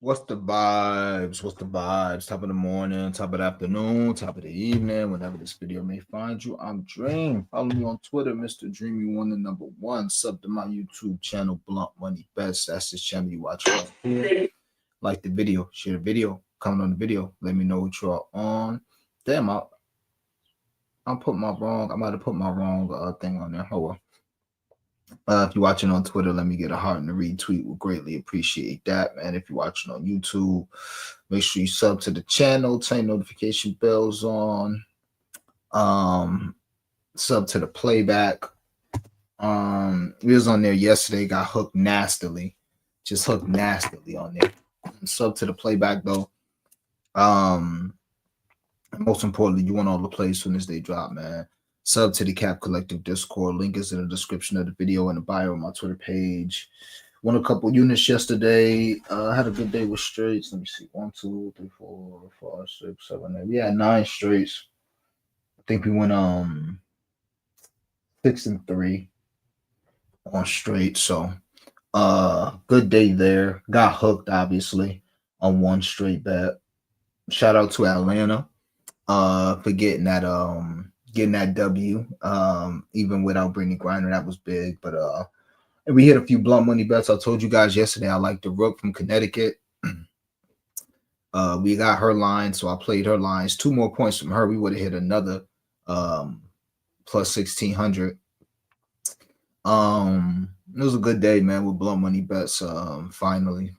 What's the vibes? What's the vibes? Top of the morning, top of the afternoon, top of the evening, whenever this video may find you. I'm Dream. Follow me on Twitter, Mr. Dreamy One, the number one. Sub to my YouTube channel, Blunt Money Bets. That's the channel you watch right here. Like the video, share the video, comment on the video. Let me know what you are on. Damn, I put my wrong. I might have put my wrong thing on there. Oh well. If you're watching on Twitter, let me get a heart and a retweet. We'll greatly appreciate that, man. If you're watching on YouTube, make sure you sub to the channel, turn notification bells on. Sub to the playback. We was on there yesterday, got hooked nastily. Just hooked nastily on there. Sub to the playback though. Most importantly, you want all the plays soon as they drop, man. Sub to the Cap Collective Discord. Link is in the description of the video and the bio on my Twitter page. Won a couple units yesterday. Had a good day with straights. Let me see. 1, 2, 3, 4, 5, 6, 7, 8. We had 9 straights. I think we went 6 and 3 on straight. So good day there. Got hooked, obviously, on one straight bet. Shout out to Atlanta for getting that W, even without Brittany Griner. That was big. But and we hit a few blunt money bets. I told you guys yesterday I like the Rook from Connecticut. We got her line, so I played her lines. 2 more points from her, we would have hit another plus 1,600. It was a good day, man, with blunt money bets. Finally,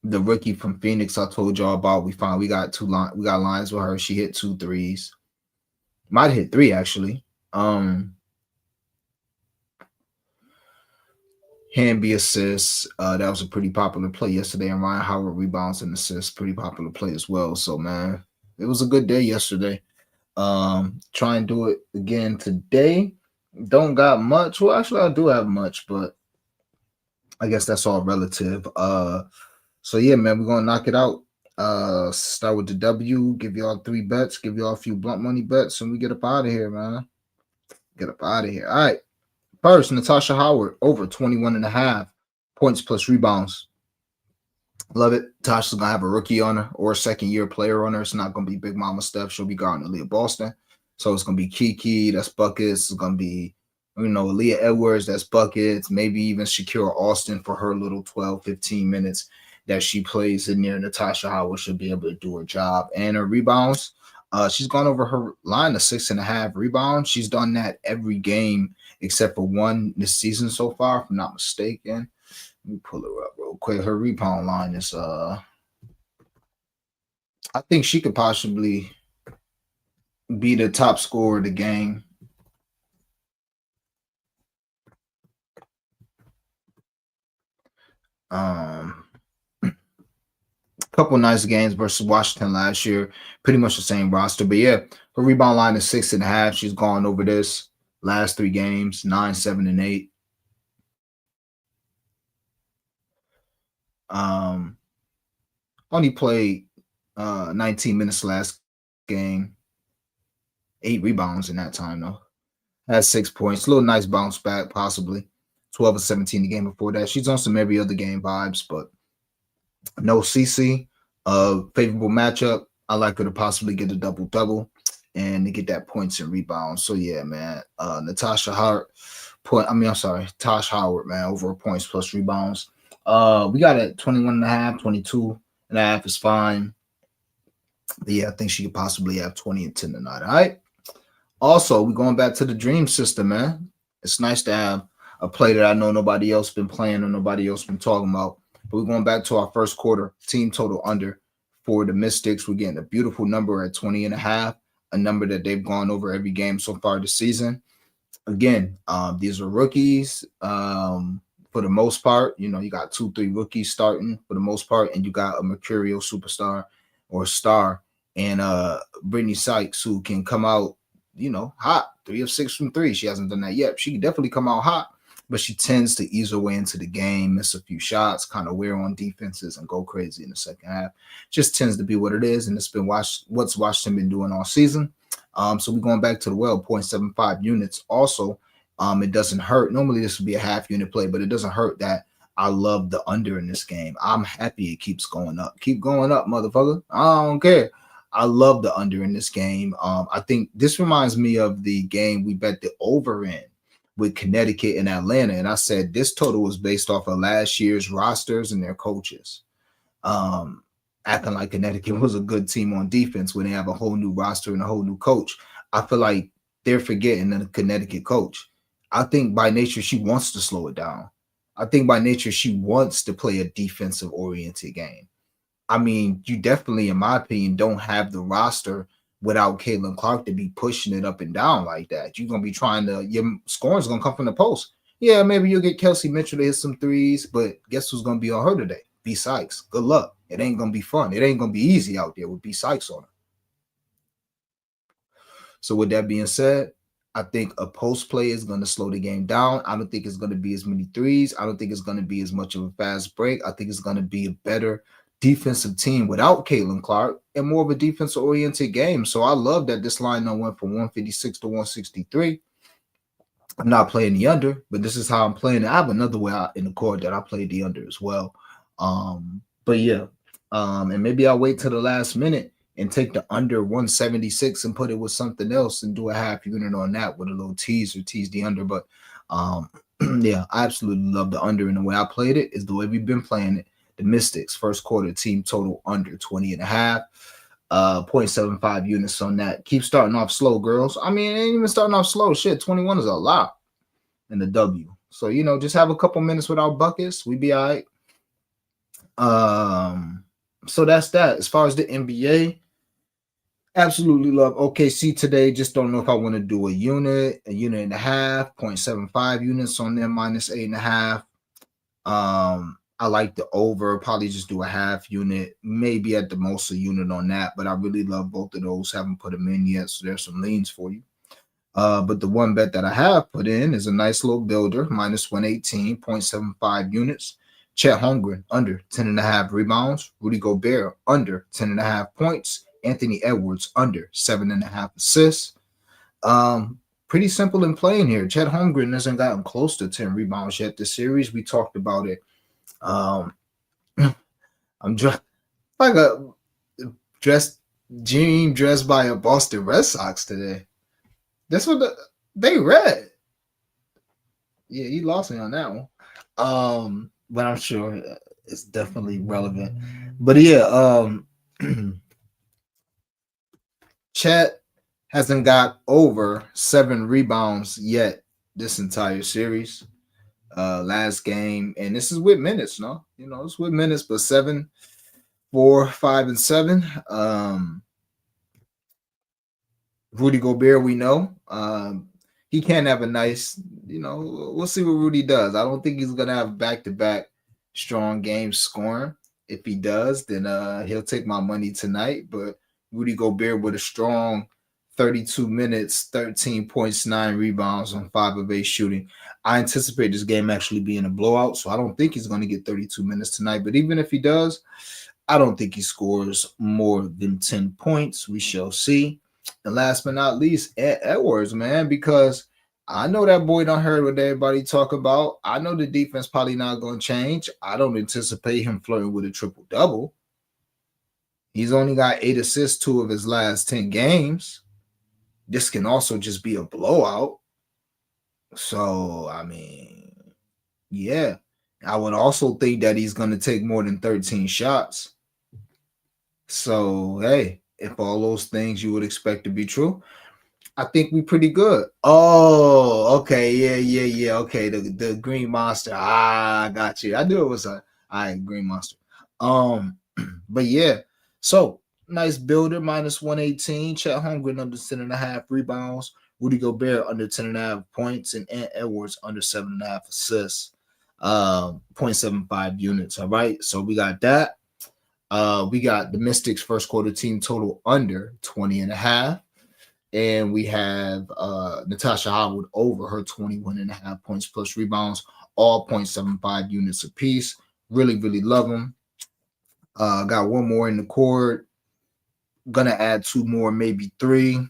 the rookie from Phoenix I told y'all about, we got lines with her. She hit 2 threes. Might hit 3 actually. Hamby assists. That was a pretty popular play yesterday. And Ryan Howard rebounds and assists. Pretty popular play as well. So man, it was a good day yesterday. Try and do it again today. Don't got much. Well, actually I do have much, but I guess that's all relative. So yeah, man, we're gonna knock it out. Start with the W, give y'all 3 bets, give y'all a few blunt money bets, and we get up out of here, man. Get up out of here. All right. First, Natasha Howard over 21.5 points plus rebounds. Love it. Tasha's gonna have a rookie on her or a second-year player on her. It's not gonna be Big Mama Steph. She'll be guarding Aaliyah Boston. So it's gonna be Kiki, that's buckets. It's gonna be, Aaliyah Edwards, that's buckets. Maybe even Shakira Austin for her little 12, 15 minutes that she plays in there. Natasha Howard should be able to do her job. And her rebounds, she's gone over her line of 6.5 rebounds. She's done that every game except for one this season so far, if I'm not mistaken. Let me pull her up real quick. Her rebound line is I think she could possibly be the top scorer of the game. Couple nice games versus Washington last year. Pretty much the same roster. But yeah, her rebound line is 6.5. She's gone over this last 3 games, 9, 7, and 8. Only played 19 minutes last game. 8 rebounds in that time, though. Had 6 points. A little nice bounce back, possibly. 12 or 17 the game before that. She's on some every other game vibes, but no CC. Favorable matchup. I like her to possibly get a double-double and to get that points and rebounds. So yeah, man. Tosh Howard, man, over points plus rebounds. We got it 21.5, 22.5 is fine. But yeah, I think she could possibly have 20 and 10 tonight. All right. Also, we're going back to the Dream system, man. It's nice to have a play that I know nobody else been playing or nobody else been talking about. But we're going back to our first quarter team total under for the Mystics. We're getting a beautiful number at 20.5, a number that they've gone over every game so far this season. Again, these are rookies for the most part. You got 2, 3 rookies starting for the most part, and you got a mercurial superstar or star and Brittany Sykes, who can come out, hot. 3 of 6 from 3. She hasn't done that yet. She can definitely come out hot, but she tends to ease her way into the game, miss a few shots, kind of wear on defenses, and go crazy in the second half. Just tends to be what it is, and it's been what's Washington been doing all season. So we're going back to the 0.75 units. Also, it doesn't hurt. Normally, this would be a half unit play, but it doesn't hurt that I love the under in this game. I'm happy it keeps going up. Keep going up, motherfucker. I don't care. I love the under in this game. I think this reminds me of the game we bet the over in with Connecticut and Atlanta. And I said this total was based off of last year's rosters and their coaches. Um, Acting like Connecticut was a good team on defense when they have a whole new roster and a whole new coach. I feel like they're forgetting the Connecticut coach. I think by nature she wants to slow it down. I think by nature she wants to play a defensive oriented game. I mean, you definitely, in my opinion, don't have the roster without Caitlin Clark to be pushing it up and down like that. You're gonna be trying to your scoring's gonna come from the post. Yeah, maybe you'll get Kelsey Mitchell to hit some threes, but guess who's gonna be on her today? B Sykes. Good luck. It ain't gonna be fun. It ain't gonna be easy out there with B Sykes on her. So with that being said, I think a post play is going to slow the game down. I don't think it's going to be as many threes. I don't think it's going to be as much of a fast break. I think it's going to be a better defensive team without Caitlin Clark and more of a defensive oriented game. So I love that this line now went from 156 to 163. I'm not playing the under, but this is how I'm playing it. I have another way out in the court that I played the under as well. But yeah, and maybe I'll wait till the last minute and take the under 176 and put it with something else and do a half unit on that with a little tease or tease the under. But yeah, I absolutely love the under, and the way I played it is the way we've been playing it. The Mystics first quarter team total under 20 and a half. 0.75 units on that. Keep starting off slow, girls. I mean, it ain't even starting off slow. Shit, 21 is a lot in the W. So, you know, just have a couple minutes without buckets. We be all right. So that's that. As far as the NBA, absolutely love OKC today. Just don't know if I want to do a unit and a half, 0.75 units on them, minus 8.5. I like the over, probably just do a half unit, maybe at the most a unit on that. But I really love both of those. Haven't put them in yet, so there's some leans for you. But the one bet that I have put in is a nice little builder, minus 118.75 units. Chet Holmgren under 10.5 rebounds. Rudy Gobert under 10.5 points. Anthony Edwards under 7.5 assists. Pretty simple in playing here. Chet Holmgren hasn't gotten close to 10 rebounds yet this series. We talked about it. I'm just like a dream dressed by a Boston Red Sox today. That's what they read. Yeah, he lost me on that one. But I'm sure it's definitely relevant. But yeah, Chet hasn't got over 7 rebounds yet this entire series. Last game, and this is with minutes, no? You know, it's with minutes, but 7, 4, 5, and 7. Rudy Gobert, we know. He can have a nice, you know, we'll see what Rudy does. I don't think he's gonna have back-to-back strong games scoring. If he does, then he'll take my money tonight. But Rudy Gobert with a strong 32 minutes, 13 points, 9 rebounds on 5 of 8 shooting. I anticipate this game actually being a blowout, so I don't think he's going to get 32 minutes tonight. But even if he does, I don't think he scores more than 10 points. We shall see. And last but not least, Edwards, man, because I know that boy done heard what everybody talk about. I know the defense probably not going to change. I don't anticipate him flirting with a triple-double. He's only got 8 assists 2 of his last 10 games. This can also just be a blowout. So, I mean, yeah. I would also think that he's going to take more than 13 shots. So, hey, if all those things you would expect to be true, I think we pretty good. Oh, okay. Yeah. Okay, the Green Monster. I got you. I knew it was a Green Monster. But yeah. So, nice builder, minus 118. Chet Holmgren under 10.5 rebounds. Rudy Gobert under 10.5 points. And Ant Edwards under 7.5 assists. 0.75 units. All right. So we got that. We got the Mystics first quarter team total under 20.5. And we have Natasha Howard over her 21.5 points plus rebounds, all 0.75 units apiece. Really, really love them. Got one more in the court. Gonna add 2 more, maybe 3.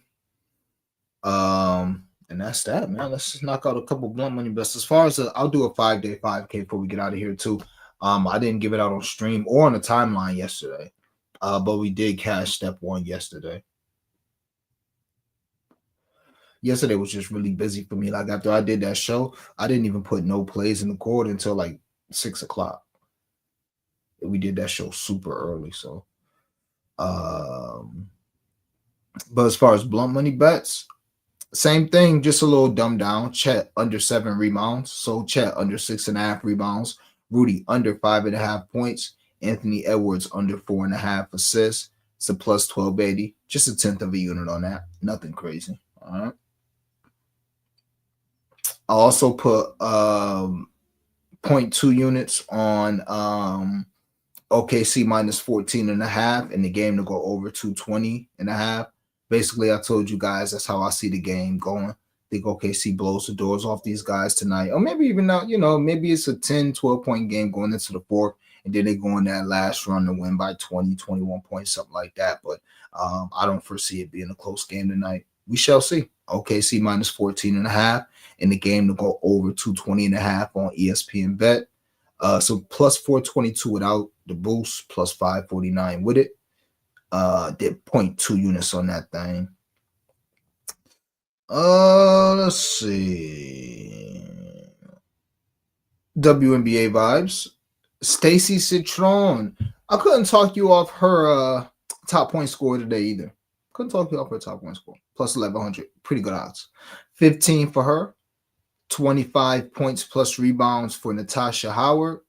And And that's that, man. Let's just knock out a couple blunt money bets. As far as I'll do a 5-day 5K before we get out of here too. I didn't give it out on stream or on the timeline yesterday, but we did cash step one yesterday. Yesterday was just really busy for me. Like after I did that show, I didn't even put no plays in the court until like 6 o'clock. We did that show super early, so. But as far as blunt money bets, same thing, just a little dumbed down. Chet under 7 rebounds. So Chet under 6.5 rebounds. Rudy under 5.5 points. Anthony Edwards under 4.5 assists. It's a plus 1280. Just a tenth of a unit on that. Nothing crazy. All right. I also put 0.2 units on OKC minus 14.5 in the game to go over 220.5. Basically, I told you guys that's how I see the game going. I think OKC blows the doors off these guys tonight. Or maybe even now, maybe it's a 10, 12-point game going into the fourth, and then they go on that last run to win by 20, 21 points, something like that. But I don't foresee it being a close game tonight. We shall see. OKC minus 14.5 in the game to go over 220.5 on ESPN Bet. So plus 422 without the boost, plus 549 with it. Did 0.2 units on that thing. Let's see. WNBA vibes. Stacy Citron. I couldn't talk you off her top point score today either. Couldn't talk you off her top point score. Plus 1100. Pretty good odds. 15 for her. 25 points plus rebounds for Natasha Howard.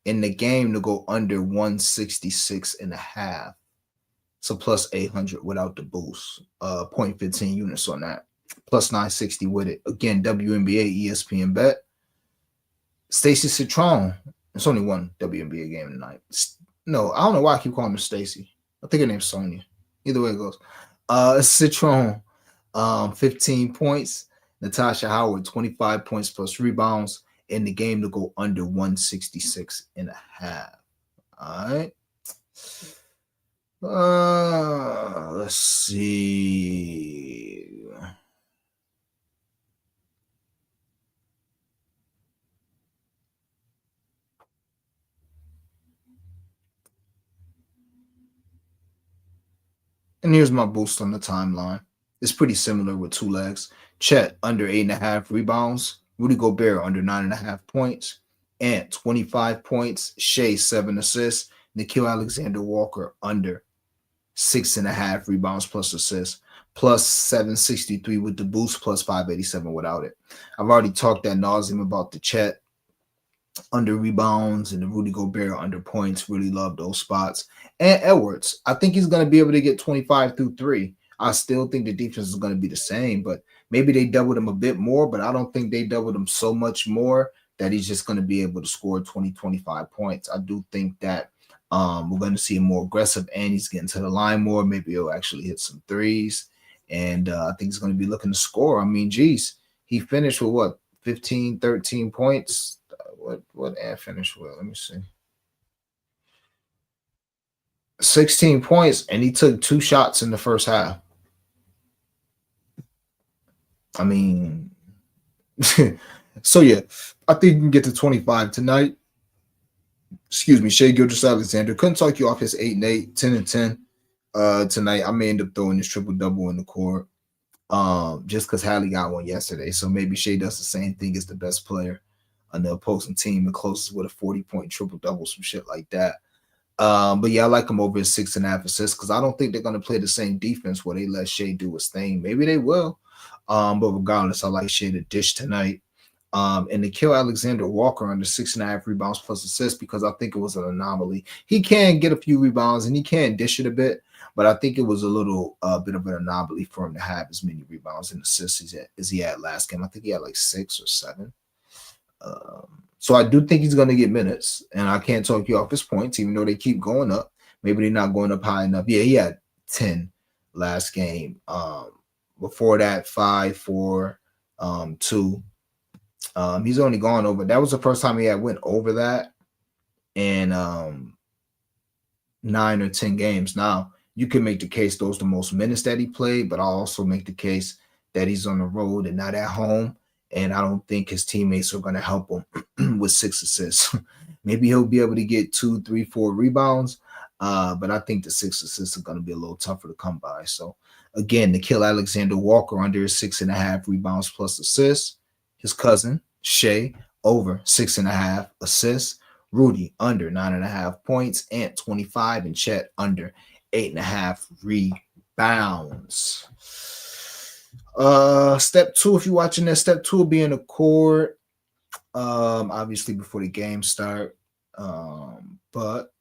In the game to go under 166.5. So plus 800 without the boost. 0.15 units on that. Plus 960 with it. Again, WNBA ESPN Bet. Stacy Citron. It's only one WNBA game tonight. No, I don't know why I keep calling her Stacy. I think her name's Sonia. Either way it goes. Citron, 15 points. Natasha Howard, 25 points plus rebounds in the game to go under 166.5. All right. Let's see. And here's my boost on the timeline. It's pretty similar with two legs. Chet under 8.5 rebounds. Rudy Gobert under 9.5 points. Ant 25 points. Shea 7 assists. Nickeil Alexander-Walker under 6.5 rebounds plus assists. Plus 763 with the boost. Plus 587 without it. I've already talked ad nauseum about the Chet under rebounds and the Rudy Gobert under points. Really love those spots. And Edwards, I think he's going to be able to get 25 through 3. I still think the defense is going to be the same, but maybe they doubled him a bit more, but I don't think they doubled him so much more that he's just going to be able to score 20, 25 points. I do think that we're going to see him more aggressive, and he's getting to the line more. Maybe he'll actually hit some threes, and I think he's going to be looking to score. I mean, geez, he finished with what, 15, 13 points? What Ant finished with? Let me see. 16 points, and he took 2 shots in the first half. I mean, so yeah, I think you can get to 25 tonight. Excuse me, Shea Gilgeous-Alexander. Couldn't talk you off his 8-8, 10-10 tonight. I may end up throwing this triple-double in the court just because Hallie got one yesterday. So maybe Shea does the same thing as the best player on the opposing team, the closest with a 40-point triple-double, some shit like that. But yeah, I like him over his 6.5 assists because I don't think they're going to play the same defense where they let Shea do his thing. Maybe they will. But regardless, I like Shea to dish tonight. And Nickeil Alexander-Walker under 6.5 rebounds plus assists because I think it was an anomaly. He can get a few rebounds and he can dish it a bit, but I think it was a little bit of an anomaly for him to have as many rebounds and assists as he had last game. I think he had like 6 or 7. So I do think he's going to get minutes, and I can't talk you off his points, even though they keep going up. Maybe they're not going up high enough. Yeah, he had 10 last game. Before that, 5, 4, 2. He's only gone over. That was the first time he had went over that in 9 or 10 games. Now, you can make the case those are the most minutes that he played, but I'll also make the case that he's on the road and not at home. And I don't think his teammates are going to help him with 6 assists. Maybe he'll be able to get 2, 3, 4 rebounds. But I think the 6 assists are going to be a little tougher to come by. So again, Nikhil Alexander Walker under 6.5 rebounds plus assists. His cousin, Shea, over 6.5 assists. Rudy under 9.5 points and 25, and Chet under 8.5 rebounds. Step two, if you're watching this, step two will be in the court. Obviously before the game start. But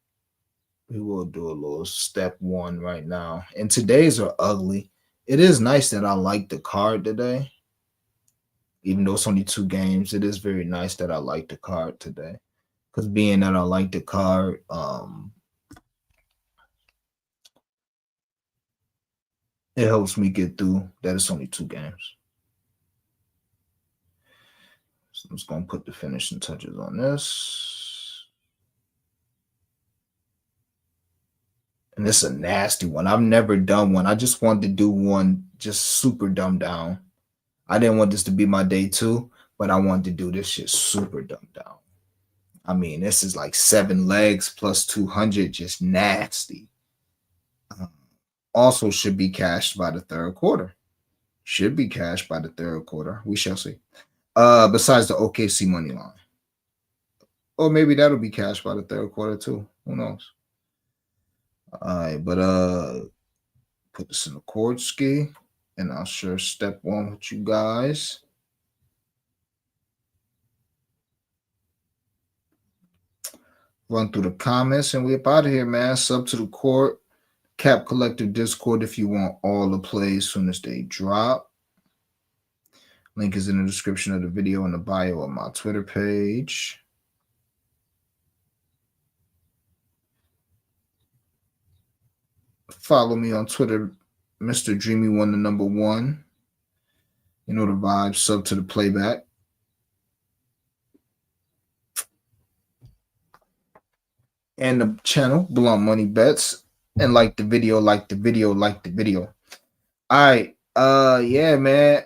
we will do a little step one right now. And today's are ugly. It is nice that I like the card today. Even though it's only 2 games, it is very nice that I like the card today. Because being that I like the card, it helps me get through that it's only 2 games. So I'm just going to put the finishing touches on this. And this is a nasty one. I've never done one. I just wanted to do one just super dumbed down. I didn't want this to be my day 2, but I wanted to do this shit super dumbed down. I mean, this is like 7 legs plus 200, just nasty. Also should be cashed by the third quarter. Should be cashed by the third quarter. We shall see. Besides the OKC money line. Or maybe that'll be cashed by the third quarter too. Who knows? All right, but put this in the chord ski, and I'll share step one with you guys. Run through the comments, and we're up out of here, man. Sub to the court. Cap Collective Discord if you want all the plays as soon as they drop. Link is in the description of the video and the bio of my Twitter page. Follow me on Twitter, Mr. Dreamy1, the number 1. You know the vibes. Sub to the playback. And the channel, Blunt Money Bets. And like the video, like the video, like the video. All right. Yeah, man.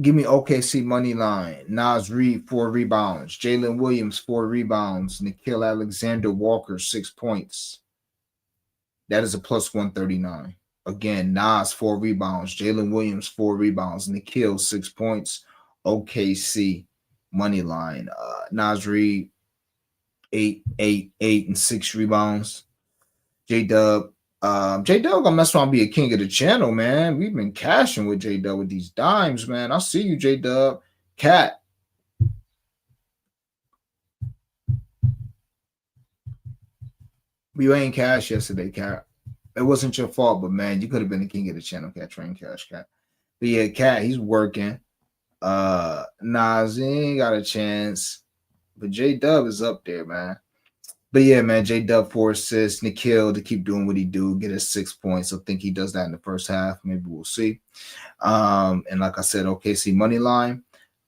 Give me OKC money line. Nas Reed, 4 rebounds. Jalen Williams, 4 rebounds. Nikhil Alexander Walker, 6 points. That is a plus 139. Again, Nas, 4 rebounds. Jalen Williams, 4 rebounds. Nikhil, 6 points. OKC money line. Nas Reed, 8, 8, 8, and 6 rebounds. J-Dub. J-Dub gonna mess around and be a king of the channel, man. We've been cashing with J-Dub with these dimes, man. I see you, J-Dub. Cat. You ain't cash yesterday, Cat. It wasn't your fault, but man, you could have been the king of the channel, Cat. Train cash, Cat. But yeah, Cat, he's working. Nas, he ain't got a chance. But J-Dub is up there, man. But yeah, man, J-Dub 4 assists. Nikhil to keep doing what he do, get his 6 points. I think he does that in the first half. Maybe we'll see. And like I said, OKC money line.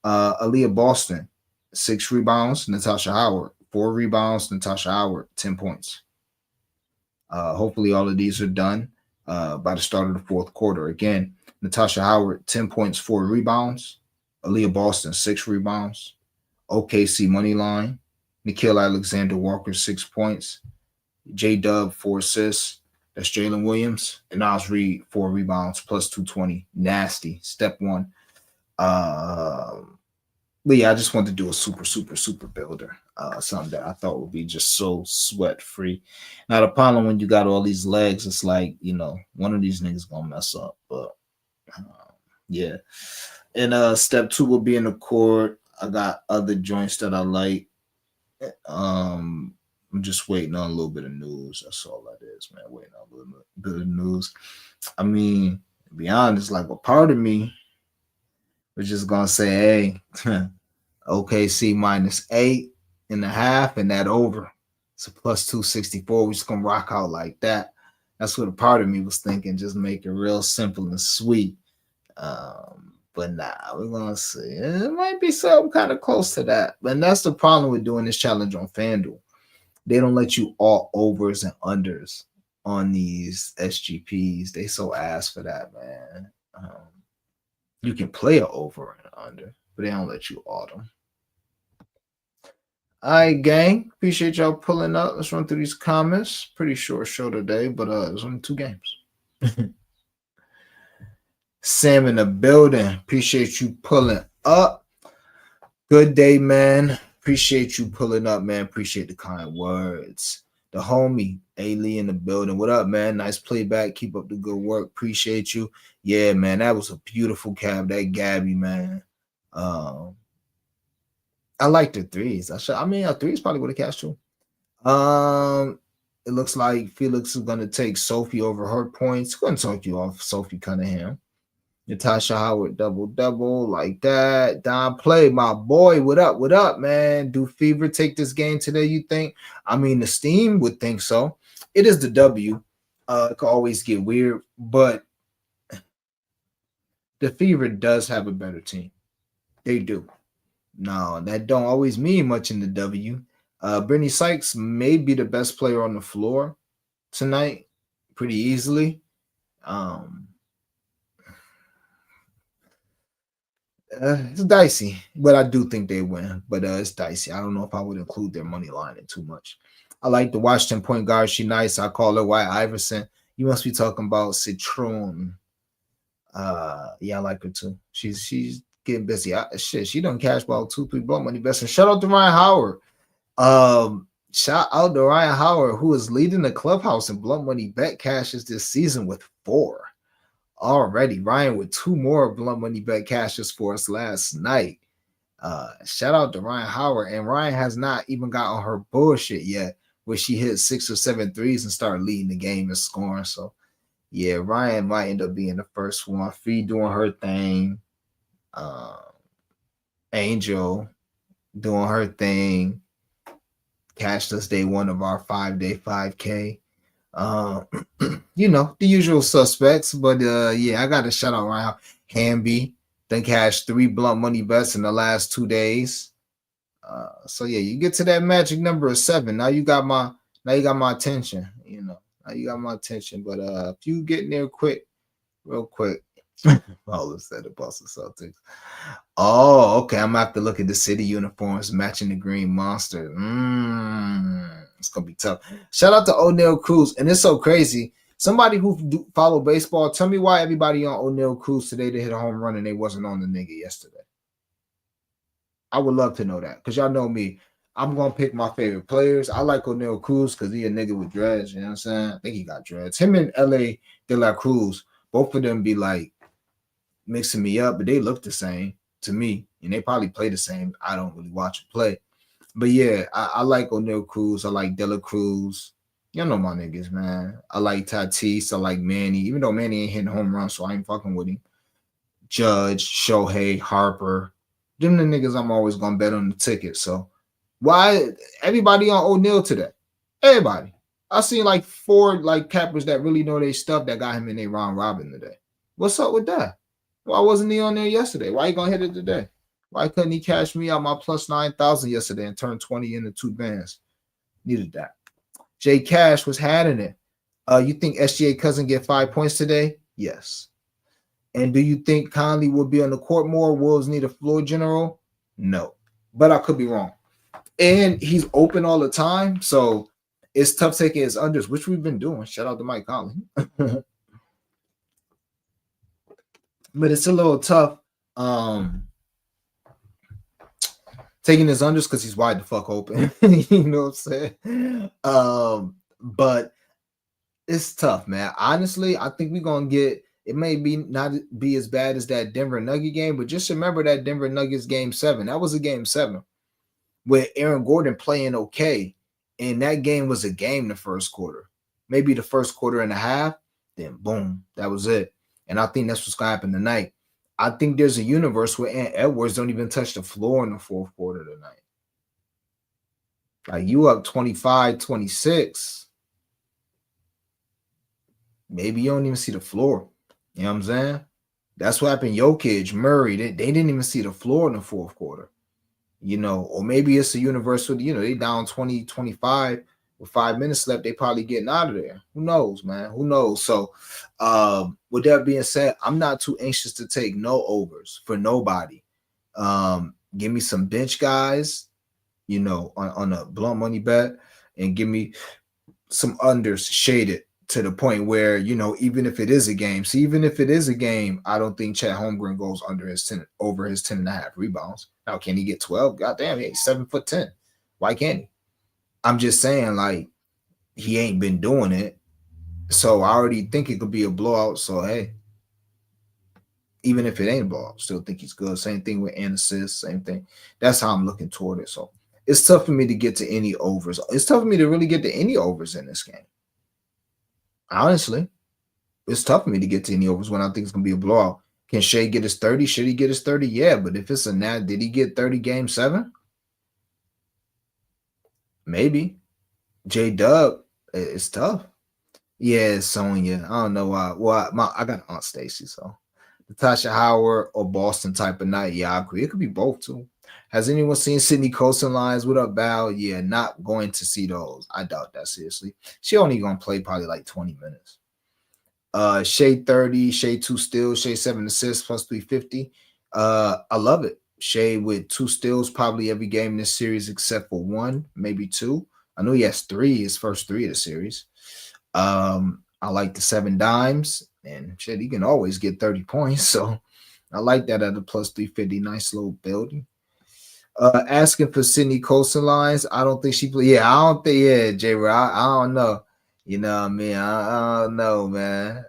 Aaliyah Boston, 6 rebounds. Natasha Howard, 4 rebounds. Natasha Howard, 10 points. Hopefully all of these are done by the start of the fourth quarter. Again, Natasha Howard, 10 points, 4 rebounds. Aaliyah Boston, 6 rebounds. OKC money line. Nikhil Alexander Walker, 6 points. J-Dub, 4 assists. That's Jalen Williams. And Nas Reed, 4 rebounds, plus 220. Nasty. Step 1. But yeah, I just wanted to do a super builder. Something that I thought would be just so sweat-free. Now, the problem when you got all these legs, it's like, you know, one of these niggas going to mess up. But, yeah. And step 2 will be in the court. I got other joints that I like. I'm just waiting on a little bit of news. That's all that is, man. Waiting on a little bit of news. I mean, to be honest, like a part of me was just gonna say, hey, OKC minus 8.5 and that over. It's a plus 264. We're just gonna rock out like that. That's what a part of me was thinking. Just make it real simple and sweet. But nah, we're gonna see. It might be something kind of close to that. And that's the problem with doing this challenge on FanDuel. They don't let you all overs and unders on these SGPs. They so ass for that, man. You can play a over and under, but they don't let you autumn. All right, gang. Appreciate y'all pulling up. Let's run through these comments. Pretty short show today, but there's only 2 games. Sam in the building. Appreciate you pulling up. Good day, man. Appreciate you pulling up, man. Appreciate the kind words. The homie, A-Lee in the building. What up, man? Nice playback. Keep up the good work. Appreciate you. Yeah, man. That was a beautiful cab. That Gabby, man. I like the threes. A threes probably would have catch too. It looks like Felix is gonna take Sophie over her points. Couldn't talk you off Sophie Cunningham. Natasha Howard double like that. Don Play, my boy. What up? What up, man? Do Fever take this game today, you think? I mean, the Steam would think so. It is the W. It could always get weird, but the Fever does have a better team. They do. No, that don't always mean much in the W. Brittany Sykes may be the best player on the floor tonight pretty easily. It's dicey, but I do think they win. But it's dicey. I don't know if I would include their money line in too much. I like the Washington point guard. She nice. I call her White Iverson. You must be talking about Citron. Yeah, I like her too. She's getting busy. She done cash ball 2-3 blow money best. And shout out to Ryan Howard. Shout out to Ryan Howard, who is leading the clubhouse in blunt money bet cashes this season with 4 already. Ryan with 2 more blunt money bet cashes for us last night. Shout out to Ryan Howard. And Ryan has not even got on her bullshit yet, where she hit 6 or 7 threes and started leading the game and scoring. So yeah, Ryan might end up being the first one. Fee doing her thing. Angel doing her thing. Cashed us day 1 of our 5-day 5K. The usual suspects, but yeah, I got to shout out Ryan Hamby. Then cashed 3 blunt money bets in the last 2 days. So yeah, you get to that magic number of 7. Now you got my attention. Now you got my attention. But if you get in there real quick. Paula said the Boston Celtics. Oh, okay. I'm gonna have to look at the city uniforms matching the green monster. It's gonna be tough. Shout out to O'Neal Cruz, and it's so crazy. Somebody who follow baseball, tell me why everybody on O'Neal Cruz today to hit a home run and they wasn't on the nigga yesterday. I would love to know that, because y'all know me. I'm gonna pick my favorite players. I like O'Neal Cruz because he a nigga with dreads. You know what I'm saying? I think he got dreads. Him and L.A. De La Cruz, both of them be like mixing me up, but they look the same to me, and they probably play the same. I don't really watch them play, but yeah, I like O'Neal Cruz. I like De La Cruz. Y'all know my niggas, man. I like Tatis. I like Manny, even though Manny ain't hitting home runs, so I ain't fucking with him. Judge, Shohei, Harper, them the niggas I'm always gonna bet on the ticket. So why everybody on O'Neal today? Everybody. I seen like 4 like cappers that really know their stuff that got him in a round robin today. What's up with that? Why wasn't he on there yesterday? Why you gonna hit it today? Why couldn't he cash me out my plus 9,000 yesterday and turn 20 into 2 bands? Needed that. Jay Cash was having it. You think SGA Cousin get 5 points today? Yes. And do you think Conley will be on the court more? Wolves need a floor general? No. But I could be wrong. And he's open all the time, so it's tough taking his unders, which we've been doing. Shout out to Mike Conley. But it's a little tough taking his unders because he's wide the fuck open. You know what I'm saying? But it's tough, man. Honestly, I think we're gonna get it. May be not be as bad as that Denver Nugget game, but just remember that Denver Nuggets game 7. That was a game 7 with Aaron Gordon playing okay, and that game was a game the first quarter, maybe the first quarter and a half. Then boom, that was it. And I think that's what's gonna happen tonight. I think there's a universe where Ant Edwards don't even touch the floor in the fourth quarter tonight. Like you up 25-26. Maybe you don't even see the floor. You know what I'm saying? That's what happened. Jokic, Murray, they didn't even see the floor in the fourth quarter. Or maybe it's a universe with, they down 20-25 With 5 minutes left, they probably getting out of there. Who knows, man? Who knows? So, with that being said, I'm not too anxious to take no overs for nobody. Give me some bench guys, on a blunt money bet, and give me some unders shaded to the point where, even if it is a game, see, even if it is a game, I don't think Chet Holmgren goes under his 10 over his 10 and a half rebounds. Now, can he get 12? God damn, he's 7'10". Why can't he? I'm just saying, like, he ain't been doing it. So I already think it could be a blowout. So hey, even if it ain't a blowout, still think he's good. Same thing with an assist, same thing. That's how I'm looking toward it. So it's tough for me to get to any overs. It's tough for me to really get to any overs in this game. Honestly, it's tough for me to get to any overs when I think it's gonna be a blowout. Can Shea get his 30? Should he get his 30? Yeah, but if it's a nat, did he get 30 game 7? Maybe. J Dub, it's tough. Yeah, Sonya. I don't know why. Well, I got Aunt Stacy, so Natasha Howard or Boston type of night. Yeah, I agree. It could be both too. Has anyone seen Sydney Colson lines? What up, Val? Yeah, not going to see those. I doubt that seriously. She only gonna play probably like 20 minutes. Shea 30, Shea 2 steals, Shea 7 assists plus 350. I love it. Shea with 2 steals probably every game in this series except for 1, maybe 2. I know he has 3, his first 3 of the series. I like the 7 dimes, and shit, he can always get 30 points. So I like that at a plus 350. Nice little building. Asking for Sydney Colson lines. I don't think she play. Yeah, I don't think. Yeah, J. I don't know. You know what I mean? I don't know, man.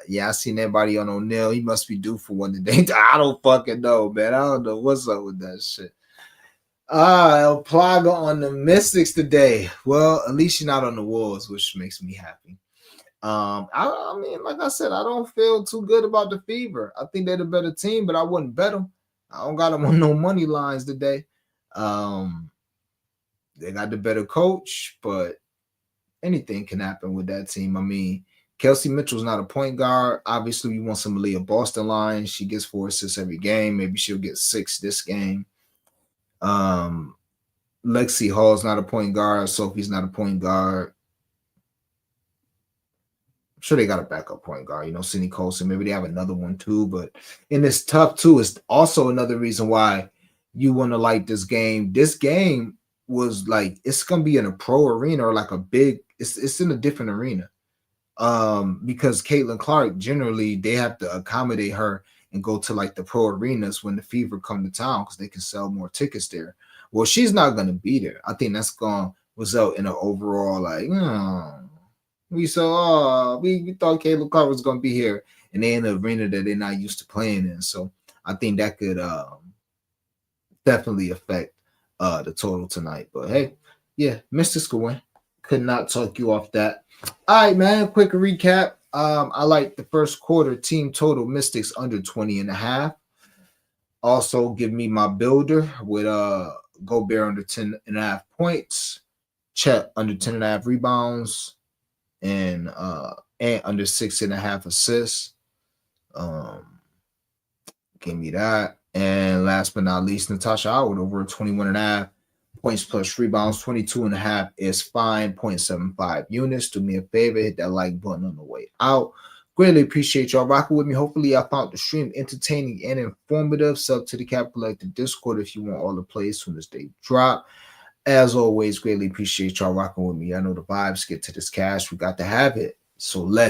Yeah, I seen everybody on O'Neal. He must be due for one today. I don't fucking know, man. I don't know what's up with that shit. El Plaga on the Mystics today. Well, at least you're not on the Wolves, which makes me happy. I mean, like I said, I don't feel too good about the Fever. I think they're the better team, but I wouldn't bet them. I don't got them on no money lines today. They got the better coach, but anything can happen with that team. I mean, Kelsey Mitchell's not a point guard. Obviously, you want some Aaliyah Boston line. She gets 4 assists every game. Maybe she'll get 6 this game. Lexi Hall's not a point guard. Sophie's not a point guard. I'm sure they got a backup point guard, Sydney Colson. Maybe they have another one too. But in this tough too, it's also another reason why you want to like this game. This game was like it's gonna be in a pro arena or like a big. It's in a different arena. Because Caitlin Clark generally they have to accommodate her and go to like the pro arenas when the Fever come to town because they can sell more tickets there. Well, she's not gonna be there. I think that's gonna result in an overall like. We thought Caleb Clark was gonna be here, and they in the arena that they're not used to playing in. So I think that could definitely affect the total tonight. But hey, yeah, Mystics could win. Could not talk you off that. All right, man. Quick recap. I like the first quarter team total Mystics under 20 and a half. Also, give me my builder with Gobert under 10 and a half points, Chet under 10 and a half rebounds, and under 6.5 assists. Give me that. And last but not least, Natasha Howard over 21.5 points plus rebounds. 22.5 is fine. 0.75 units. Do me a favor, hit that like button on the way out. Greatly appreciate y'all rocking with me. Hopefully, I found the stream entertaining and informative. Sub to the Cap Collective Discord if you want all the plays as soon as they drop. As always, greatly appreciate y'all rocking with me. I know the vibes get to this cash. We got to have it. So let's